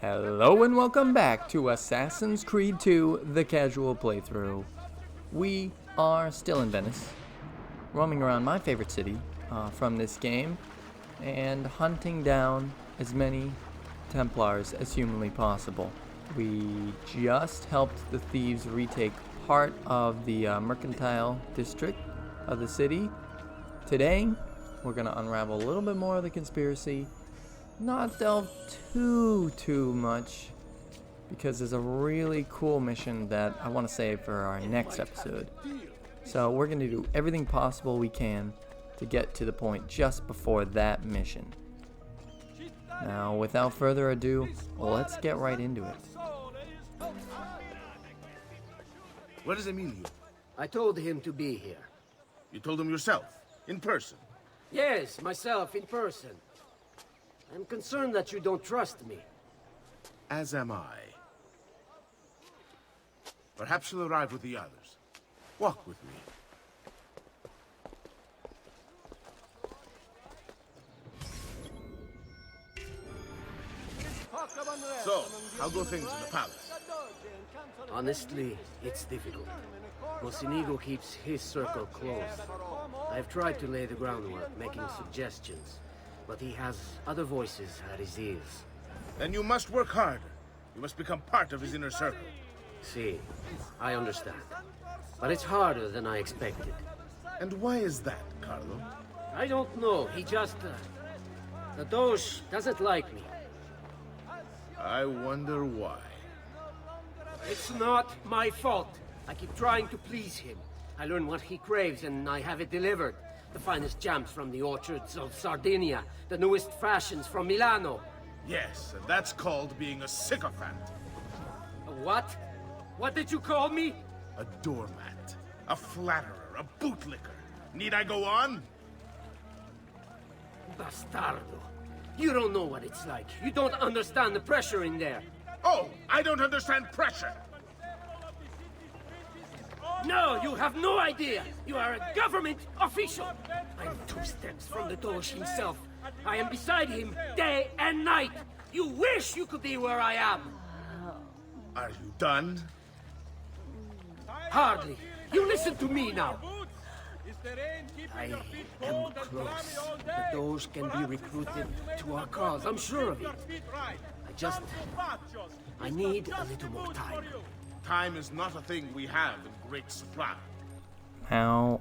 Hello and welcome back to Assassin's Creed 2, the casual playthrough. We are still in Venice, roaming around my favorite city from this game, and hunting down as many Templars as humanly possible. We just helped the thieves retake part of the mercantile district of the city. Today, we're going to unravel a little bit more of the conspiracy. Not delve too much, because there's a really cool mission that I want to save for our next episode. So we're going to do everything possible we can to get to the point just before that mission. Now, without further ado, let's get right into it. Where is Emilio? I told him to be here. You told him yourself, in person? Yes, myself, in person. I'm concerned that you don't trust me. As am I. Perhaps you'll arrive with the others. Walk with me. So, how go things in the palace? Honestly, it's difficult. Mocenigo keeps his circle close. I've tried to lay the groundwork, making suggestions, but he has other voices at his ears. Then you must work harder. You must become part of his inner circle. See, I understand. But it's harder than I expected. And why is that, Carlo? I don't know, he just... the Doge doesn't like me. I wonder why. It's not my fault. I keep trying to please him. I learn what he craves and I have it delivered. The finest jams from the orchards of Sardinia, the newest fashions from Milano. Yes, and that's called being a sycophant. A what? What did you call me? A doormat, a flatterer, a bootlicker. Need I go on? Bastardo. You don't know what it's like. You don't understand the pressure in there. Oh, I don't understand pressure. No, you have no idea. You are a government official. I'm 2 steps from the Doge himself. I am beside him day and night. You wish you could be where I am. Are you done? Hardly. You listen to me now. I am close. The Doge can be recruited to our cause. I'm sure of it. I need a little more time. Time is not a thing we have in great supply. Now,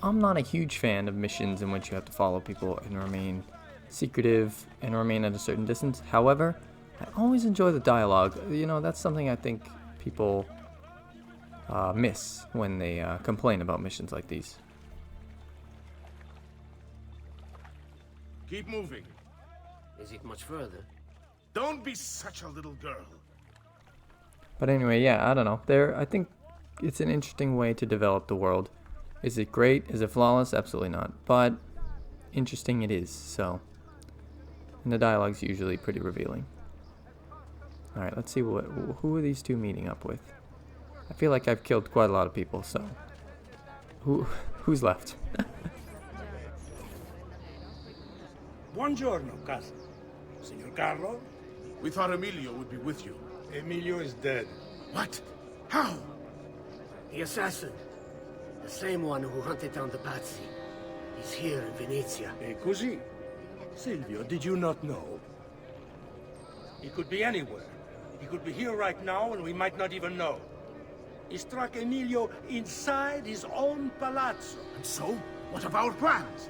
I'm not a huge fan of missions in which you have to follow people and remain secretive and remain at a certain distance. However, I always enjoy the dialogue. You know, that's something I think people miss when they complain about missions like these. Keep moving. Is it much further? Don't be such a little girl. But anyway, yeah, I don't know. I think it's an interesting way to develop the world. Is it great? Is it flawless? Absolutely not. But interesting it is, so. And the dialogue's usually pretty revealing. Alright, let's see who are these two meeting up with? I feel like I've killed quite a lot of people, so. Who's left? Buongiorno, cousin. Signor Carlo? We thought Emilio would be with you. Emilio is dead. What? How? The assassin. The same one who hunted down the Pazzi. He's here in Venezia. E così? Silvio, did you not know? He could be anywhere. He could be here right now and we might not even know. He struck Emilio inside his own palazzo. And so, what of our plans?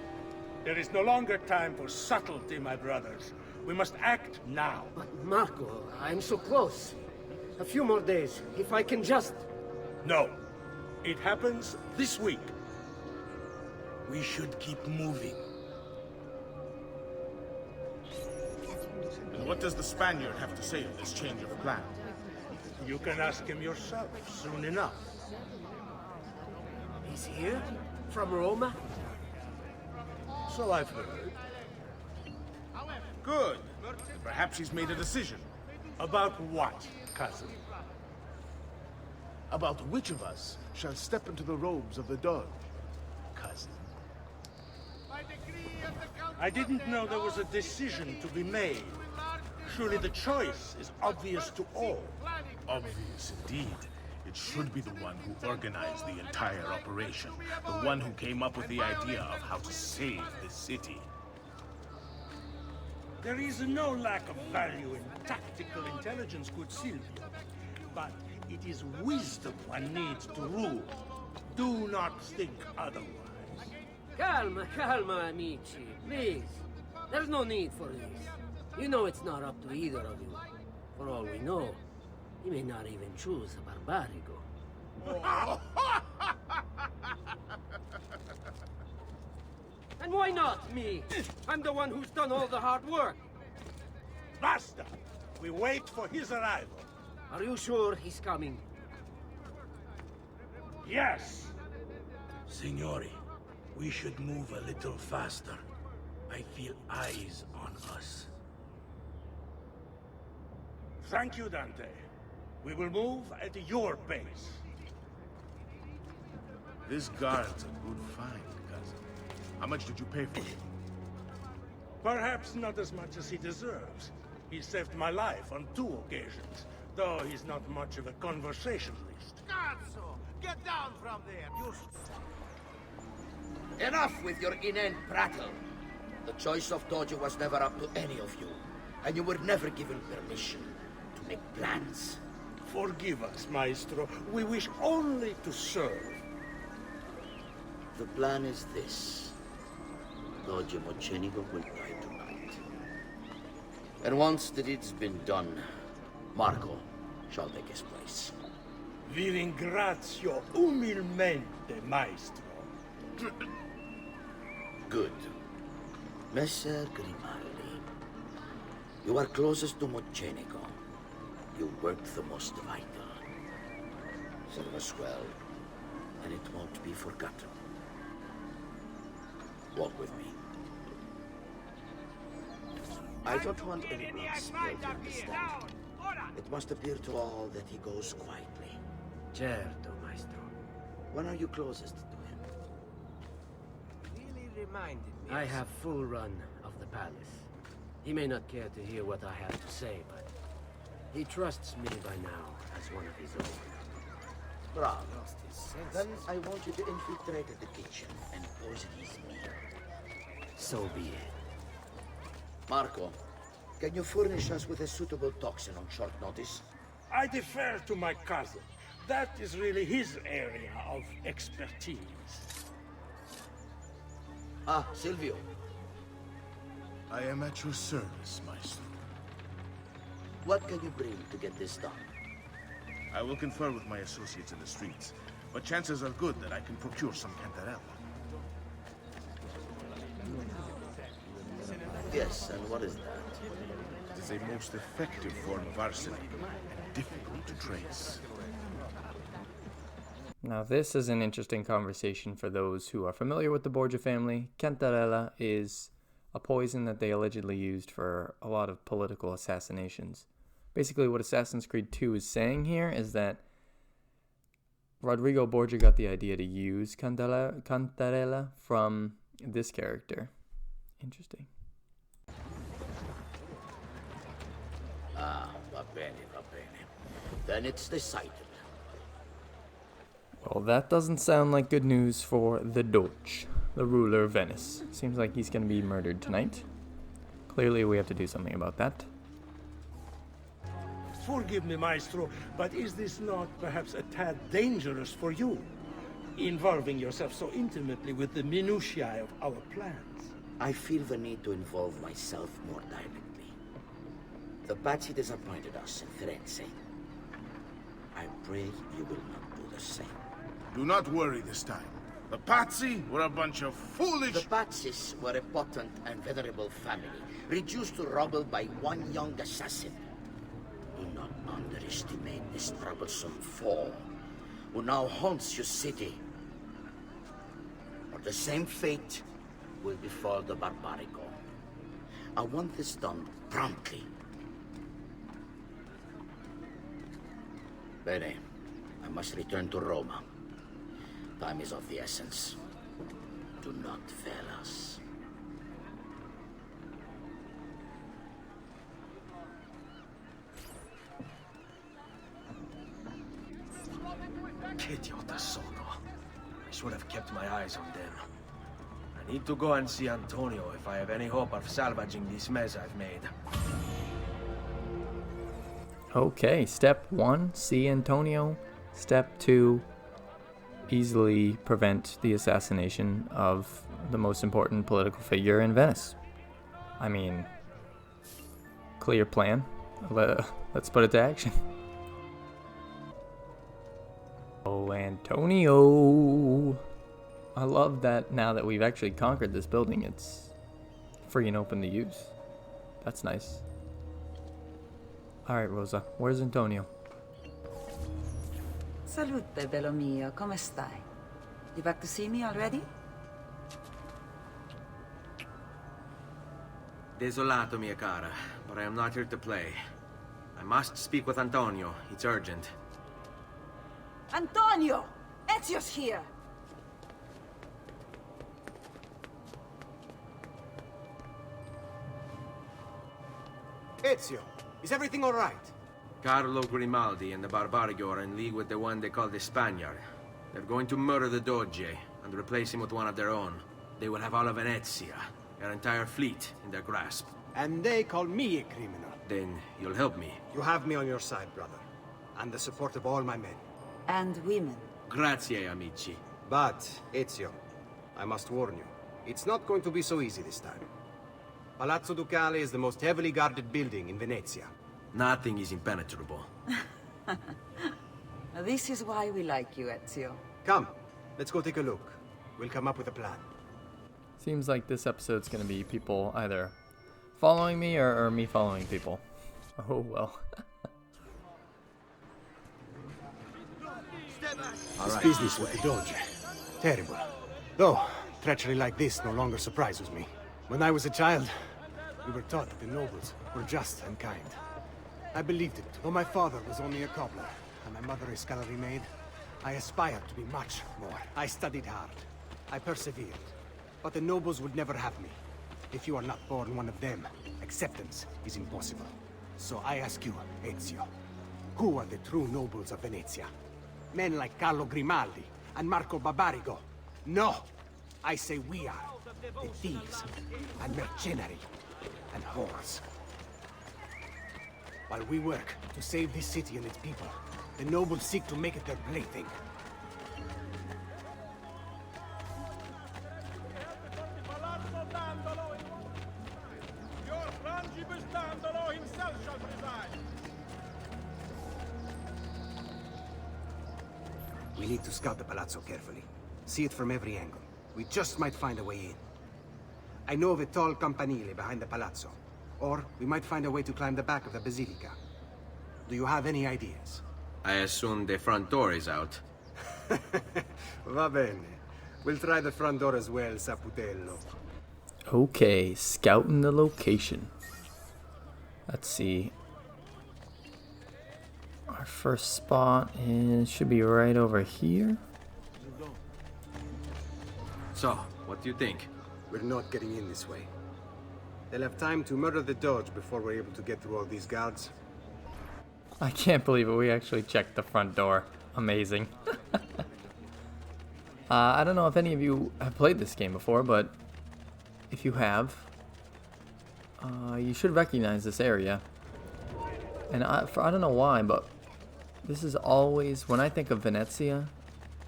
There is no longer time for subtlety, my brothers. We must act now. But Marco, I'm so close. A few more days, if I can just... No. It happens this week. We should keep moving. And what does the Spaniard have to say of this change of plan? You can ask him yourself soon enough. He's here? From Roma? So I've heard. Good. Perhaps he's made a decision. About what, cousin? About which of us shall step into the robes of the Doge, cousin. I didn't know there was a decision to be made. Surely the choice is obvious to all. Obvious indeed. It should be the one who organized the entire operation. The one who came up with the idea of how to save the city. There is no lack of value in tactical intelligence, good Silvio. But it is wisdom one needs to rule. Do not think otherwise. Calma, calma, amici. Please. There's no need for this. You know it's not up to either of you. For all we know, he may not even choose a barbarigo. And why not me? I'm the one who's done all the hard work. Basta! We wait for his arrival. Are you sure he's coming? Yes! Signori, we should move a little faster. I feel eyes on us. Thank you, Dante. We will move at your pace. This guard's a good find, cousin. How much did you pay for him? Perhaps not as much as he deserves. He saved my life on 2 occasions, though he's not much of a conversationalist. Cazzo! Get down from there! Enough with your inane prattle. The choice of Doge was never up to any of you, and you were never given permission to make plans. Forgive us, Maestro. We wish only to serve. The plan is this. Doge Mocenigo will die tonight. And once the deed's been done, Marco shall take his place. Vi ringrazio umilmente, Maestro. Good. Messer Grimaldi, you are closest to Mocenigo. You work the most vital. Serve us well, and it won't be forgotten. Walk with me. I don't want any blood spilled, you understand? It must appear to all that he goes quietly. Certo, maestro. When are you closest to him? Really reminded me. I have full run of the palace. He may not care to hear what I have to say, but he trusts me by now as one of his own. Bravo. Then I want you to infiltrate the kitchen and poison his meal. So be it. Marco, can you furnish us with a suitable toxin on short notice? I defer to my cousin. That is really his area of expertise. Ah, Silvio. I am at your service, Maestro. What can you bring to get this done? I will confer with my associates in the streets, but chances are good that I can procure some cantarella. Yes, and what is that? It is a most effective form of arsenic, and difficult to trace. Now this is an interesting conversation for those who are familiar with the Borgia family. Cantarella is a poison that they allegedly used for a lot of political assassinations. Basically what Assassin's Creed 2 is saying here is that Rodrigo Borgia got the idea to use Cantarella from this character. Interesting. Ah, va bene, va bene. Then it's decided. Well, that doesn't sound like good news for the Doge, the ruler of Venice. Seems like he's going to be murdered tonight. Clearly, we have to do something about that. Forgive me, Maestro, but is this not perhaps a tad dangerous for you? Involving yourself so intimately with the minutiae of our plans. I feel the need to involve myself more directly. The Pazzi disappointed us in Firenze. I pray you will not do the same. Do not worry this time. The Pazzi were a bunch of foolish... The Pazzis were a potent and venerable family, reduced to rubble by one young assassin. Do not underestimate this troublesome foe, who now haunts your city. Or the same fate will befall the Barbarico. I want this done promptly. Bene, I must return to Roma. Time is of the essence. Do not fail us. Che idiota sono. I should have kept my eyes on them. I need to go and see Antonio if I have any hope of salvaging this mess I've made. Okay, step 1, see Antonio. Step 2, easily prevent the assassination of the most important political figure in Venice. I mean, clear plan. Let's put it to action. Oh, Antonio. I love that now that we've actually conquered this building, it's free and open to use. That's nice. Alright, Rosa, where's Antonio? Salute, bello mio. Come stai? You back to see me already? Desolato, mia cara, but I am not here to play. I must speak with Antonio. It's urgent. Antonio! Ezio's here! Ezio, is everything all right? Carlo Grimaldi and the Barbarigo are in league with the one they call the Spaniard. They're going to murder the Doge and replace him with one of their own. They will have all of Venezia, their entire fleet, in their grasp. And they call me a criminal. Then you'll help me. You have me on your side, brother. And the support of all my men. And women. Grazie, amici. But, Ezio, I must warn you. It's not going to be so easy this time. Palazzo Ducale is the most heavily guarded building in Venezia. Nothing is impenetrable. This is why we like you, Ezio. Come, let's go take a look. We'll come up with a plan. Seems like this episode's gonna be people either following me or me following people. Oh well. This business with the Doge. Terrible. Though, treachery like this no longer surprises me. When I was a child, we were taught that the nobles were just and kind. I believed it, though my father was only a cobbler, and my mother a scullery maid. I aspired to be much more. I studied hard. I persevered. But the nobles would never have me. If you are not born one of them, acceptance is impossible. So I ask you, Ezio, who are the true nobles of Venezia? Men like Carlo Grimaldi and Marco Barbarigo? No! I say we are. The thieves and mercenary and whores. While we work to save this city and its people, the nobles seek to make it their plaything. We need to scout the palazzo carefully. See it from every angle. We just might find a way in. I know of a tall campanile behind the palazzo. Or we might find a way to climb the back of the basilica. Do you have any ideas? I assume the front door is out. Va bene. We'll try the front door as well, Saputello. Okay, scouting the location. Let's see. Our first spot should be right over here. So, what do you think? We're not getting in this way. They'll have time to murder the Doge before we're able to get through all these guards. I can't believe it. We actually checked the front door. Amazing. I don't know if any of you have played this game before, but if you have, you should recognize this area. And I don't know why, but this is always, when I think of Venezia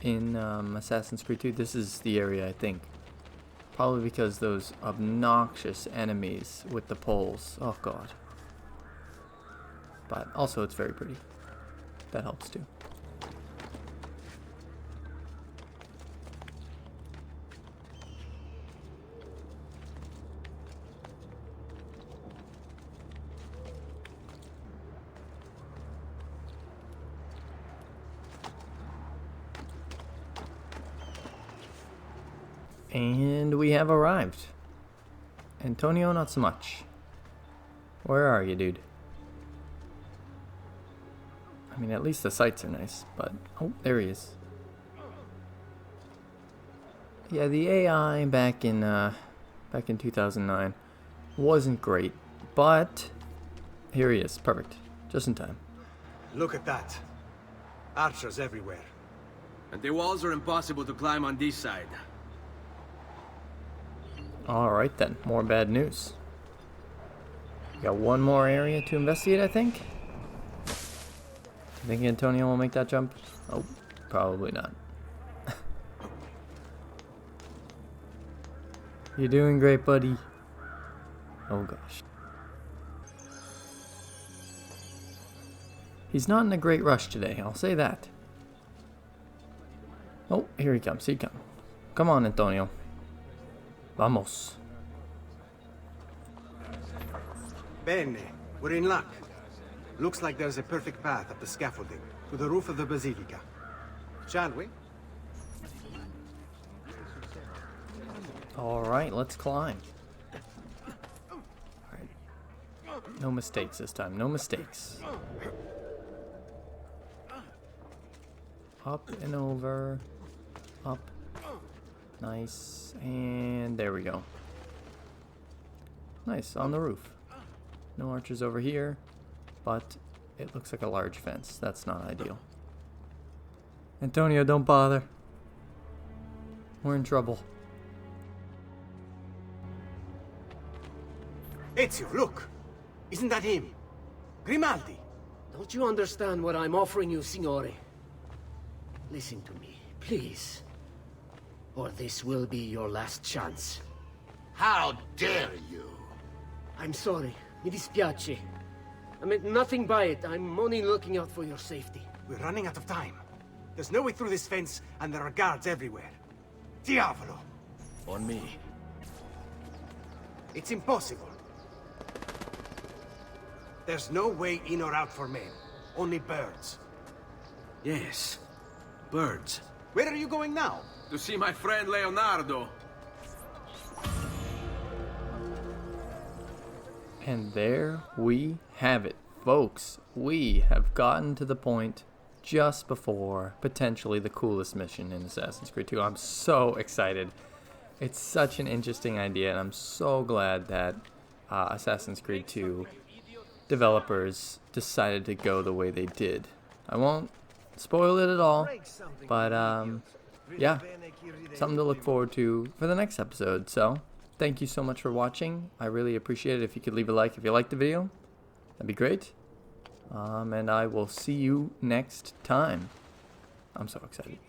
in Assassin's Creed 2, this is the area I think. Probably because those obnoxious enemies with the poles. Oh god. But also it's very pretty. That helps too. And we have arrived. Antonio, not so much. Where are you, dude? I mean, at least the sights are nice, but... Oh, there he is. Yeah, the AI back in 2009 wasn't great, but here he is. Perfect. Just in time. Look at that. Archers everywhere. And the walls are impossible to climb on this side. Alright then, more bad news. We got one more area to investigate, I think. You think Antonio will make that jump? Oh, probably not. You're doing great, buddy. Oh gosh. He's not in a great rush today, I'll say that. Oh, here he comes, he comes. Come on, Antonio. Vamos. Bene, we're in luck. Looks like there's a perfect path up the scaffolding to the roof of the Basilica. Shall we? Alright, let's climb. Alright. No mistakes this time, no mistakes. Up and over. Up. Nice. And there we go. Nice, on the roof. No arches over here, but it looks like a large fence. That's not ideal. Antonio, don't bother. We're in trouble. Ezio, look! Isn't that him? Grimaldi! Don't you understand what I'm offering you, Signore? Listen to me, please. Or this will be your last chance. How dare you? I'm sorry. Mi dispiace. I meant nothing by it. I'm only looking out for your safety. We're running out of time. There's no way through this fence, and there are guards everywhere. Diavolo! On me. It's impossible. There's no way in or out for men. Only birds. Yes. Birds. Where are you going now? To see my friend Leonardo. And there we have it, folks. We have gotten to the point just before potentially the coolest mission in Assassin's Creed 2. I'm so excited. It's such an interesting idea, and I'm so glad that Assassin's Creed 2 developers decided to go the way they did. I won't spoil it at all, but yeah, something to look forward to for the next episode. So thank you so much for watching. I really appreciate it if you could leave a like if you liked the video. That'd be great. And I will see you next time. I'm so excited.